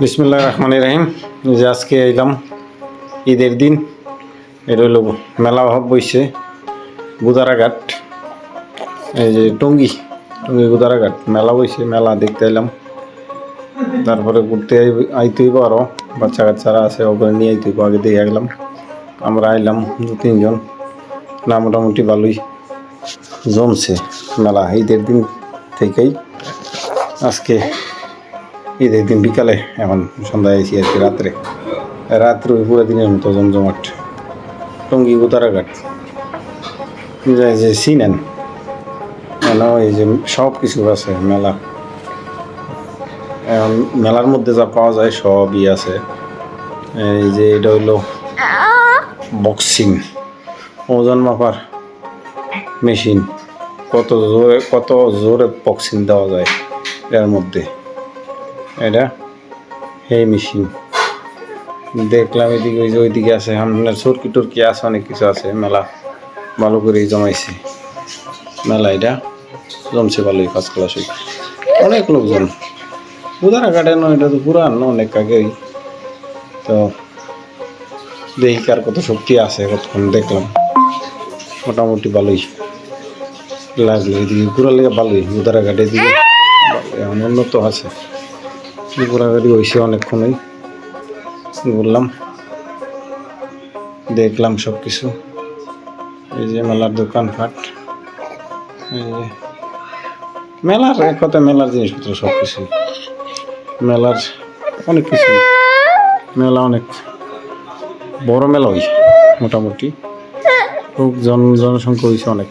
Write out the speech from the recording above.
বিসমিল্লাহির রহমানির রহিম। যে আজকে এলাম ঈদের দিন, এটা হইল মেলা বইছে গুদারাঘাট, এই যে টঙ্গী গুদারাঘাট মেলা বইছে, মেলা দেখতে এলাম। তারপরে ঘুরতে আইতে হইব, আরও বাচ্চা কাচ্চারা আছে, ওগুলো নিয়ে আইতে হইব। আগে দিয়ে গেলাম, আমরা আইলাম 2-3 জন। না, মোটামুটি ভালোই জমছে মেলা ঈদের দিন থেকেই। আজকে ঈদের দিন বিকালে, এখন সন্ধ্যায় আইসি আর কি। রাত্রে পুরো দিনের মতো জমজমাট টঙ্গী গুদারাঘাট। যে চিনেন, এই যে সব কিছু আছে মেলা। মেলার মধ্যে যা পাওয়া যায় সবই আছে। এই যে এটা হইলো বক্সিং, ওজন মাপার মেশিন। কত জোরে বক্সিং দেওয়া যায় এর মধ্যে। এটা এই মেশিন দেখলাম। এদিকে ওই যে ওইদিকে আছে আপনার সরকি টরকি আছে, অনেক কিছু আছে। মেলা ভালো করেই জমাইছে মেলা, এটা জমছে ভালোই, ফার্স্ট ক্লাস। অনেক লোকজন গুদারাঘাটে নয়, এটা তো পুরানো অনেক আগেই। তো দেখি কার কত শক্তি আছে, কতক্ষণ দেখলাম, মোটামুটি ভালোই লাগলো। এদিকে ঘুরার লেগে ভালোই, গুদারাঘাটের দিকে এখন উন্নত আছে। ঘোরাঘুরি হয়েছে অনেকক্ষণই, বললাম দেখলাম সব কিছু। এই যে মেলার দোকানপাট, এই যে মেলার এক কথা, মেলার জিনিসপত্র সব কিছু, মেলার অনেক কিছু। মেলা অনেক বড় মেলা হয়েছে, মোটামুটি খুব জনসংখ্যা হয়েছে অনেক।